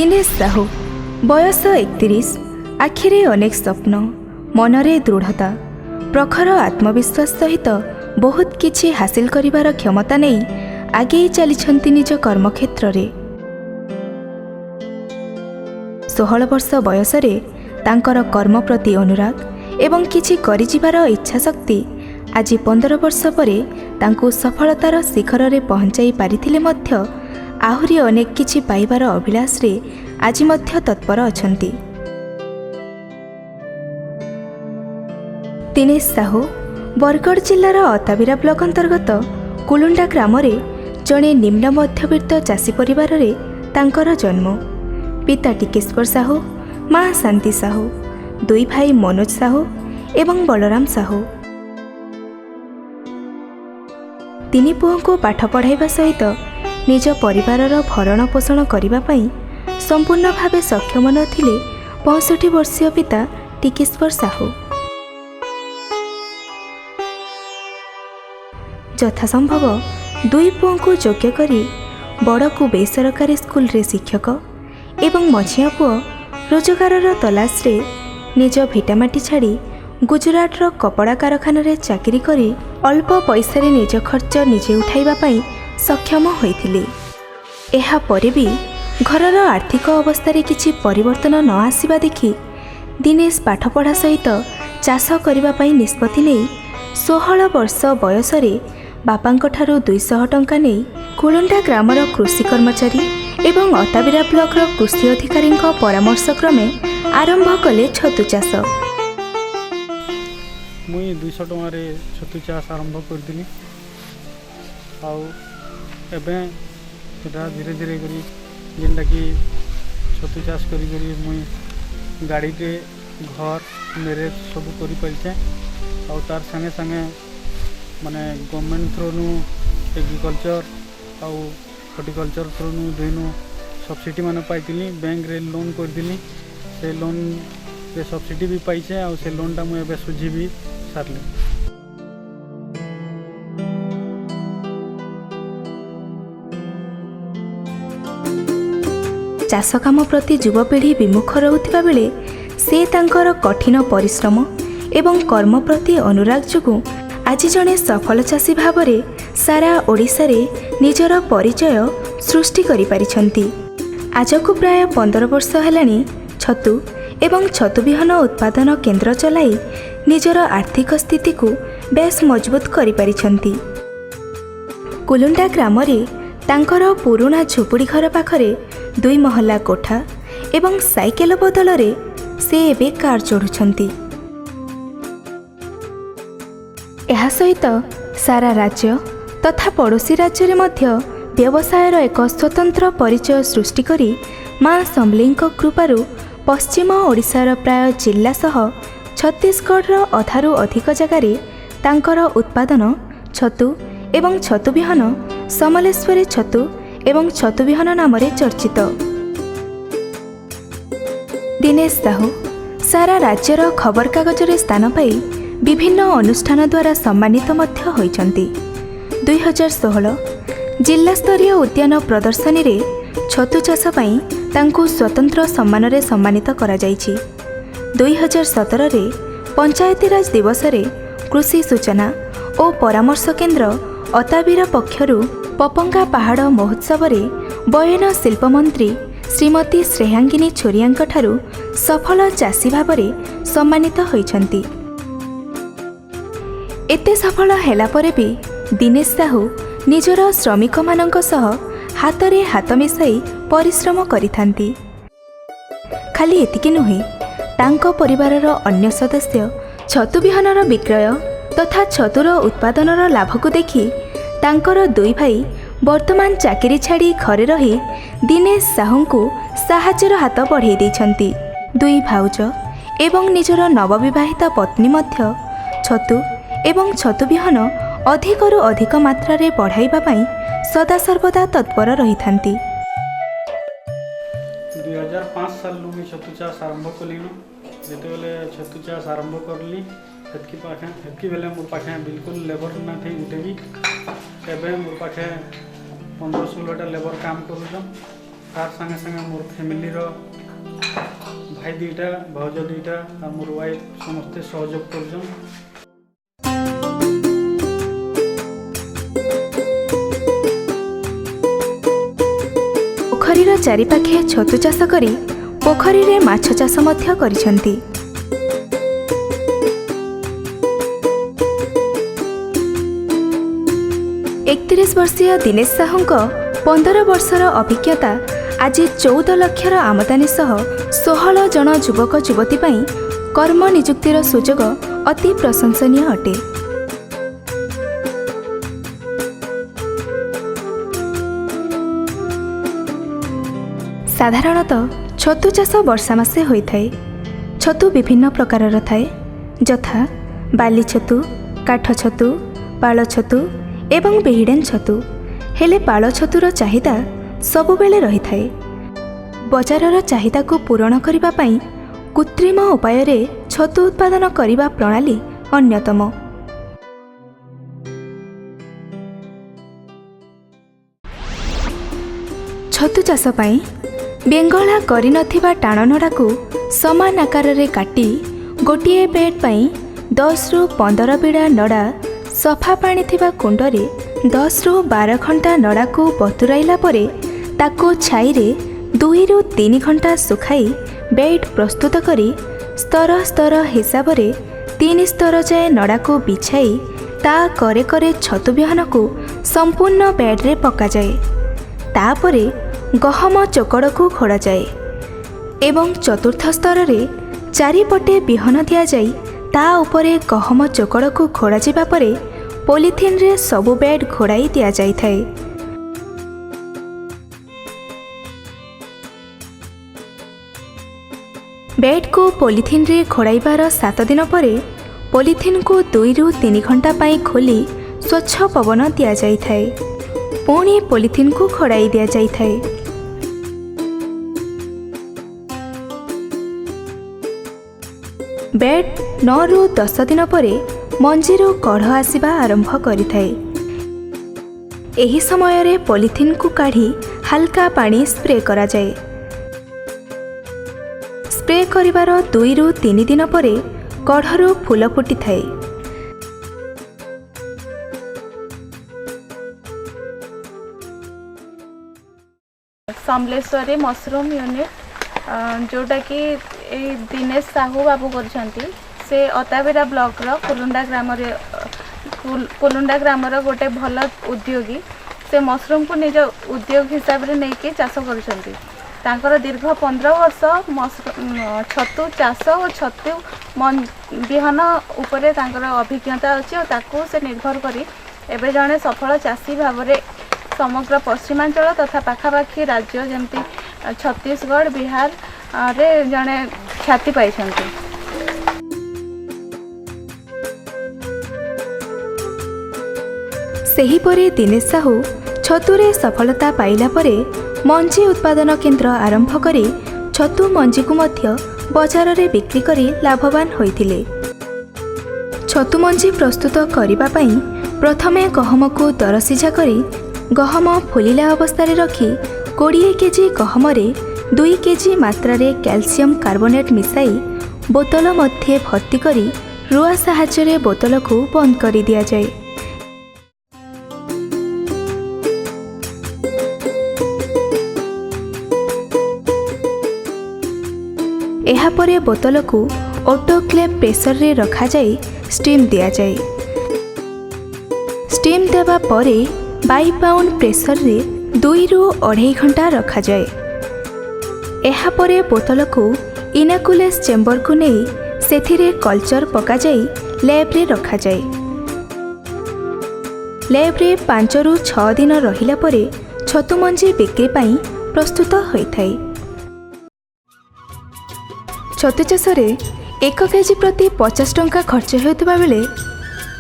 दिनेश साहू बयस 31 आखिरे अनेक स्वप्न मनरे दृढ़ता प्रखर आत्मविश्वास सहित बहुत किछि हासिल करिवार क्षमता नहीं आगे चली निज कर्मक्षेत्र रे। 16 वर्ष बयस रे तांकर कर्म प्रति अनुराग एवं किछि करिजिबार इच्छा शक्ति आज 15 वर्ष परे तांकु सफलतार शिखर रे पहुंचाई पारिथिले मध्य आहुरी अनेक किछि पाइबार अभिलाष रे आज मध्य तत्पर अछंती। दिनेश साहू बरगढ़ जिल्लार अताबिरा ब्लॉक अंतर्गत कुलुंडा ग्राम रे जड़े निम्न मध्यवित्त चाषी परिवार रे तांकर जन्म। पिता टिकेश्वर साहू, माँ शांति साहू, दुई भाई मनोज साहू एवं बलराम साहू। तीन पुओं को पाठ पढ़ाइबा सहित निज परिवारर भरण पोषण करिबा पई संपूर्ण भावे सक्षम नथिले 65 वर्षीय पिता टिकेश्वर साहू। यथासंभव दुई पुओं को योग्य करी बड़ को बेसरकारी स्कूल रे शिक्षक एवं मझिया पुओ रोजगारर तलाश रे निज भिटामाटी छाड़ी गुजरातर कपड़ा कारखाना रे चाकरी करी अल्प पैसा रे निज खर्च निजे उठाइबा पई सक्षम होइथिले। एहा परे भी घरर आर्थिक अवस्था रे किछि परिवर्तन न आसीबा देखि दिनेश पाठ पढ़ा सहित चाष करिबा पई निष्पत्ति नै 16 वर्ष बयस रे बापांक ठारू 200 टंका नै कुलुंडा ग्रामर कृषि कर्मचारी एवं अताबिरा ब्लॉकर कृषि अधिकारी परामर्श क्रमे आरंभ कले छतु चाष। मुई 200 टंका रे छतु चाष आरंभ करदिली आउ एबे सेटा धीरे धीरे करी जेनटा कि छतु चाष करी करी मुई गाड़ी के घर मैरेज सब करी पाइछे आउ तार संगे संगे माने गवर्नमेंट थ्रू नु एग्रीकल्चर आउ हॉर्टिकल्चर थ्रू नु दुइनु सब्सिडी माने पाइतिली बैंक रे लोन करदिली से लोन रे सब्सिडी भी पाइछे आउ से लोन टा मुई एबे सुझी भी सारले। चाष काम प्रति युवपीढ़ी विमुख रहुथिबा बेले से तांकर कठिन परिश्रम एवं कर्म प्रति अनुराग जोगु आज जड़े सफल चाषी भाव में सारा ओडिशा रे निजर परिचय सृष्टि करि पारिछंती। आज को प्राय 15 वर्ष हेलानी छतु एवं छतु बिहन उत्पादन केन्द्र चलाई निजर आर्थिक स्थिति को बेस मजबूत करि पारिछंती। कुलुंडा ग्राम रे तांकर पुराना झोपड़ी घर पाखरे 2 महला कोठा एवं साइकेल बदल रे से एबे कार चढ़ुछंती। एहा सहित सारा राज्य तथा पड़ोशी राज्य रे मध्य व्यवसायर एक स्वतंत्र परिचय सृष्टि करी मां समलिंग कृपारु पश्चिम ओडिशार प्राय जिल्ला सह छत्तीसगढ़ अधारू अधिक जगार तांकर उत्पादन छतु एवं छतु बिहन समलेश्वरी छतु एवं छतु बिहन नाम चर्चित। दिनेश साहू सारा राज्यर खबरकागज रे स्थान पाई विभिन्न अनुष्ठान द्वारा सम्मानित मध्य होइछंती। 2016 जिला स्तरीय उद्यान प्रदर्शनी रे छतु चाष पई तांकु स्वतंत्र सम्मान रे सम्मानित करा जायछि। 2017 रे पंचायती राज दिवस रे कृषि सूचना और परामर्श केन्द्र अताबिरा पक्षरु पपंगा पहाड़ महोत्सव रे बयन शिल्प मंत्री श्रीमती श्रेयांगिनी छोरियांक ठारू सफल चाषी भाव में सम्मानित होइछंती। एते सफल हेला परे भी दिनेश साहू निजर श्रमिक मानक सह हाथ रे हाथ मिसाई परिश्रम करिथांती। खाली एतिकी नुहे तांको परिवारर अन्य सदस्य छतु बिहनर विक्रय तथा छतुर उत्पादनर लाभ को देखि तांकर 2 भाई वर्तमान चाकरी छाड़ी घरे रही दिनेश साहू को साहाଯ୍ୟର हाथ बढ़ाई देछंती। 2 भाउज एवं निजर नवविवाहिता पत्नी मध्य छतु एवं छतु बिहन अधिकरु अधिक मात्रा रे बढ़ाइबा पई सदा सर्वदा तत्पर रहिथांती। 2005 साल मैं छतु चाष आरंभ कली जेतेबेले छतु चाष आरंभ करली हेतकी बेले मोर पाखे बिल्कुल लेबर ना थी गुटे भी एबे मोर पाखे 15-16टा लेबर काम करूछन तार संगे संगे मोर फैमिली रो भाई दुईटा भाउज दुईटा और मोर वाइफ समस्ते सहयोग करछन। पोखरीर चारिपाखे छतु चाष करी पोखरी रे माछ चाष मध्य करिसंती। 31 वर्षीय दिनेश साहूଙ୍କ 15 वर्षर अभिज्ञता आज 14 लक्षर आमदानी सह 16 जन युवक युवती ପାଇଁ कर्म नियुक्तिर सुजोग अति प्रशंसनीय अटे। साधारणतः छतु चाष वर्षा मासे होइथाए। छतु विभिन्न प्रकारर थाए, यथा बाली छतु, काठ छतु, पाଳ छतु एवं बेहिडेन छतु। हेले पाଳ छतुर चाहिदा सबुबेले रही थाए। बजारर चाहिदा को पूरण करिबा पई कृत्रिम उपाय रे छतु उत्पादन करिबा प्रणाली अन्यतम। छतु चाष पई बेंगला करि नथिबा टाण नडाकू समान आकार रे काटी गोटिए बेड पई 10 रु 15 बिड़ा नडा सफा पानी थिबा कुंडरे 10 रु 12 घंटा नड़ा को बतुराइला परे ताको छाई रे 2 रु 3 घंटा सुखाई बेड प्रस्तुत करी स्तर स्तर हिसाब रे 3 स्तर जाए नड़ा को बिछाई ता करे करे छतु बिहन को संपूर्ण बेड रे पका जाए। तापरे गहम चोकड़ को खोड़ा जाए एवं चतुर्थ स्तर रे चारिपटे बिहन दिया जाए। ता उपरे गहम चोकड़ को घोड़ा जिबा परे पॉलिथिन रे सबु बेड घोड़ाई दिया जाई थाए। बेड को पॉलिथिन रे घोड़ाइबार 7 दिन परे पॉलिथिन को 2 रु 3 घंटा पाई खोली स्वच्छ पवन दिया जाई थाए। पुणी पॉलिथिन को घोड़ाई दिया जाई थाए। बेड 9 रु 10 दिन परे मंजीरू कढ़ आसिबा आरंभ करिथाए। एही समय रे पॉलिथिन को काढ़ी हल्का पानी स्प्रे करा जाए। स्प्रे करिबार 2 रु 3 दिन परे कढ़रू फूल फुटी थाए। समलेश्वरी मशरूम यूनिट जोटा कि दिनेश साहू बाबू करछंती से अताबिरा ब्लॉक रो कुलुंडा ग्रामर गोटे भल उद्योगी से मशरूम को निज उद्योग हिसाब रे नेकी चाष करछंती। तांकर दीर्घ 15 वर्ष छतु चाष और छतु बिहन उपरे तांकर अभिज्ञता अछि और ताकू से निर्भर करी एबे जने सफल चाषी भाव रे समग्र पश्चिमांचल तथा पाखापाखी राज्य जमती छत्तीसगढ़ बिहार रे जने ख्याति पाइछंती। सेहीपरि दिनेश साहू छतुरे सफलता पाइला परे मंजी उत्पादन केन्द्र आरंभ करी छतु मंजी को मध्य बजार रे बिक्री करी लाभवान होइथिले। छतु मंजी प्रस्तुत करिबा पई प्रथमे गहम को दरसिझा करी गहम फुलिला अवस्था रे रखी 20 केजी गहम रे 2 केजी मात्रा रे कैल्शियम कार्बोनेट मिसाई बोतल मध्य भर्ती करी रुआ साहाय्य रे बोतल को बंद करी दिया जाए। एहापरे बोतल को ऑटोक्लेव प्रेशर रे रखा जाए स्टीम दिया जाए। स्टीम देवा परे 22 पाउंड प्रेशर रे 2 रु 2.5 घंटा रखा जाए। एहापरे बोतल को इनाकुलेस चेम्बर को नहीं सेथिरे कल्चर पका जाए लैब रे रखा जाए। लैब रे 5 रु 6 दिन रहिला परे छतु मंजी बिक्री पाई प्रस्तुत होइथाए। छतु चाष रे 1 केजी प्रति 50 टंका खर्च हेउतबा बेले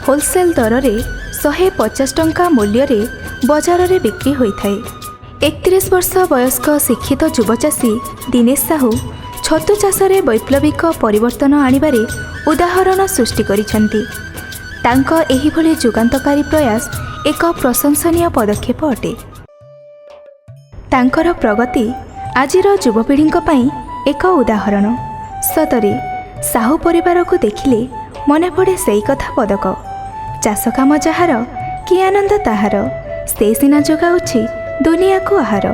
होलसेल दर रे 150 टंका मूल्य रे बजार रे बिक्री होइथाए। 31 वर्ष वयस्क शिक्षित युवचाषी दिनेश साहू छतु चाष रे वैप्लविक परिवर्तन आनिबारे उदाहरण सृष्टि करिछंती। तांक एही भली जुगान्तकारी प्रयास एक प्रशंसनीय पदक्षेप अटे। ତାଙ୍କର ପ୍ରଗତି ଆଜିର ଯୁବପିଢ଼ିଙ୍କ ପାଇଁ ଏକ ଉଦାହରଣ। ସତରେ ସାହୁ ପରିବାରକୁ ଦେଖିଲେ ମନେ ପଡ଼େ ସେଇ କଥା ପଦକ, ଚାଷ କାମ ଯାହାର କି ଆନନ୍ଦ ତାହାର, ସେ ସିନା ଯୋଗାଉଛି ଦୁନିଆକୁ ଆହାର।